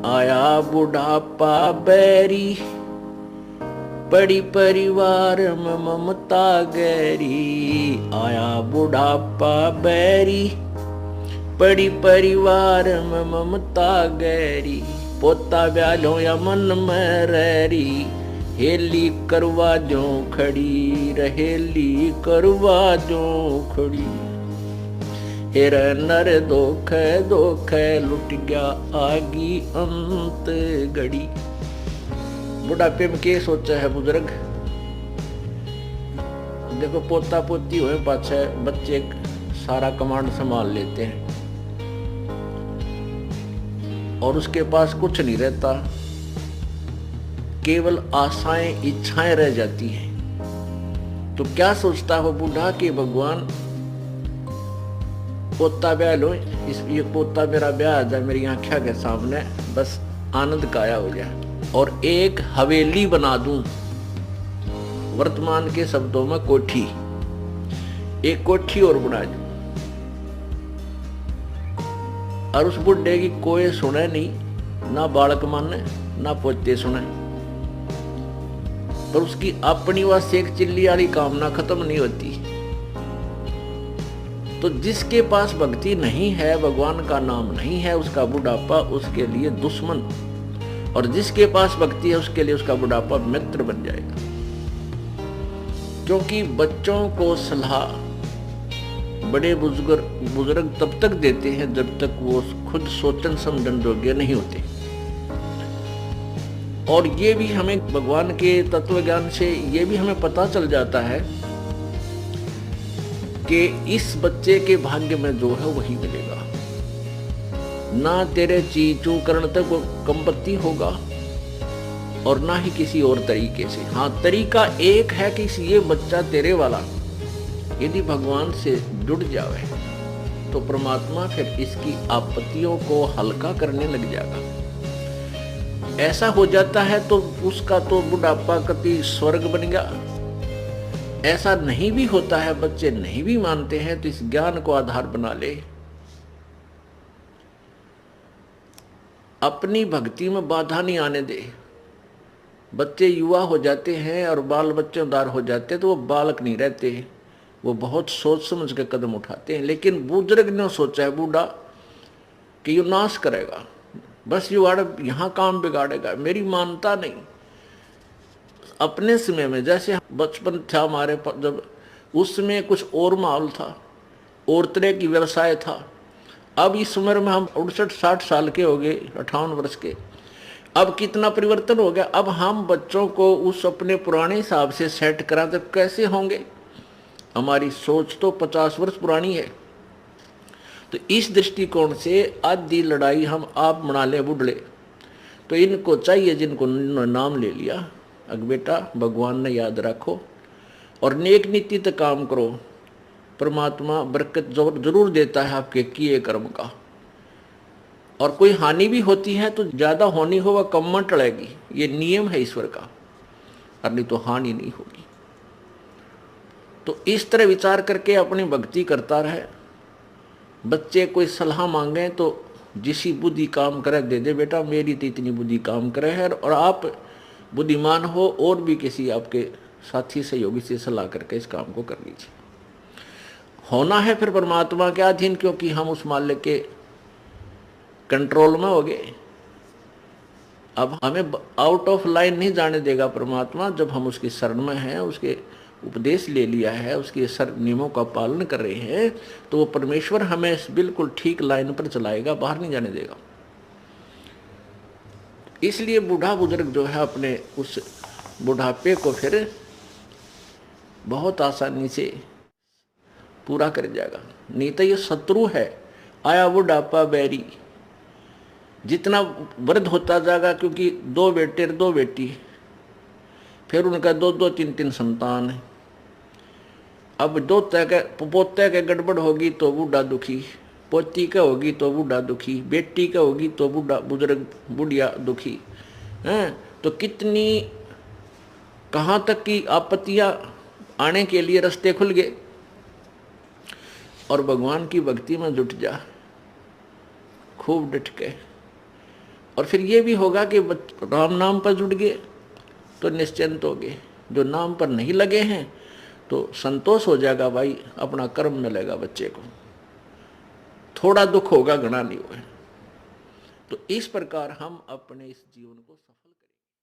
आया बुढ़ापा बैरी, पड़ी परिवार में ममता गहरी। आया बुढ़ापा बैरी, पड़ी परिवार में ममता गहरी। पोता ब्यालो या मन में रहरी, हेली करवा जो खड़ी, रहेली करवा जो खड़ी। हेर नर दोख दोख लुट गया आगी अंत घड़ी। बुढ़ापे में क्या सोचा है बुजुर्ग? देखो पोता पोती हुए पाछे बच्चे सारा कमांड संभाल लेते हैं और उसके पास कुछ नहीं रहता, केवल आशाएं इच्छाएं रह जाती हैं। तो क्या सोचता हो बूढ़ा कि भगवान पोता ब्याह लो, ये पोता मेरा ब्याह आ जाए मेरी आंखों के सामने, बस आनंद काया हो जाए और एक हवेली बना दूं। वर्तमान के शब्दों में कोठी, एक कोठी और बना दूं और उस बुढ़े की कोई सुने नहीं, ना बालक माने ना पोते सुने, पर उसकी अपनी व शेख चिल्ली वाली कामना खत्म नहीं होती। तो जिसके पास भक्ति नहीं है, भगवान का नाम नहीं है, उसका बुढ़ापा उसके लिए दुश्मन, और जिसके पास भक्ति है उसके लिए उसका बुढ़ापा मित्र बन जाएगा। क्योंकि बच्चों को सलाह बड़े बुजुर्ग तब तक देते हैं जब तक वो खुद सोचन समझन योग्य नहीं होते। और ये भी हमें भगवान के तत्व ज्ञान से ये भी हमें पता चल जाता है कि इस बच्चे के भाग्य में जो है वही मिलेगा। ना तेरे चीचू करण तक वो कंपत्ति होगा और ना ही किसी और तरीके से। हाँ, तरीका एक है कि ये बच्चा तेरे वाला यदि भगवान से जुड़ जावे तो परमात्मा फिर इसकी आपत्तियों को हल्का करने लग जाएगा। ऐसा हो जाता है तो उसका तो बुढ़ापा कति स्वर्ग बन गया। ऐसा नहीं भी होता है, बच्चे नहीं भी मानते हैं, तो इस ज्ञान को आधार बना ले। अपनी भक्ति में बाधा नहीं आने दे। बच्चे युवा हो जाते हैं और बाल बच्चेदार हो जाते हैं तो वो बालक नहीं रहते, वो बहुत सोच समझ के कदम उठाते हैं। लेकिन बुजुर्ग ने सोचा है बूढ़ा कि ये नाश करेगा, बस ये यहाँ काम बिगाड़ेगा, मेरी मानता नहीं। अपने समय में जैसे बचपन था हमारे, जब उस समय कुछ और माहौल था, और तरह की व्यवसाय था। अब इस उम्र में हम 59-60 साल के हो गए, 58 वर्ष के, अब कितना परिवर्तन हो गया। अब हम बच्चों को उस अपने पुराने हिसाब से सेट करा तो कैसे होंगे? हमारी सोच तो 50 वर्ष पुरानी है। तो इस दृष्टिकोण से आधी लड़ाई हम आप बना ले बुढ़ले। तो इनको चाहिए जिनको नाम ले लिया, अग बेटा भगवान ने याद रखो और नेक नीति तक काम करो, परमात्मा बरकत जरूर देता है आपके किए कर्म का। और कोई हानि भी होती है तो ज्यादा होनी हो वह कम में टलेगी, ये नियम है ईश्वर का, और नहीं तो हानि नहीं होगी। तो इस तरह विचार करके अपनी भक्ति करता रहे। बच्चे कोई सलाह मांगे तो जिसी बुद्धि काम करे दे दे, बेटा मेरी तो इतनी बुद्धि काम करे है, और आप बुद्धिमान हो और भी किसी आपके साथी सहयोगी से सलाह करके इस काम को कर लीजिए। होना है फिर परमात्मा के अधीन, क्योंकि हम उस मालिक के कंट्रोल में हो गए। अब हमें आउट ऑफ लाइन नहीं जाने देगा परमात्मा। जब हम उसकी शरण में हैं, उसके उपदेश ले लिया है, उसके नियमों का पालन कर रहे हैं, तो वो परमेश्वर हमें बिल्कुल ठीक लाइन पर चलाएगा, बाहर नहीं जाने देगा। इसलिए बूढ़ा बुजुर्ग जो है अपने उस बुढ़ापे को फिर बहुत आसानी से पूरा कर जाएगा। नहीं तो ये शत्रु है। आया बुढ़ापा बैरी, जितना वृद्ध होता जाएगा, क्योंकि 2 बेटे 2 बेटी, फिर उनका 2-2 3-3 संतान है। अब पोते के गड़बड़ होगी तो बूढ़ा दुखी, पोती का होगी तो बूढ़ा दुखी, बेटी का होगी तो बुजुर्ग बुढ़िया दुखी हैं। तो कितनी कहाँ तक की आपत्तियां आने के लिए रास्ते खुल गए। और भगवान की भक्ति में जुट जा खूब डट के, और फिर ये भी होगा कि राम नाम पर जुड़ गए तो निश्चिंत हो गए, जो नाम पर नहीं लगे हैं तो संतोष हो जाएगा, भाई अपना कर्म मिलेगा बच्चे को, थोड़ा दुख होगा घना नहीं हुआ। तो इस प्रकार हम अपने इस जीवन को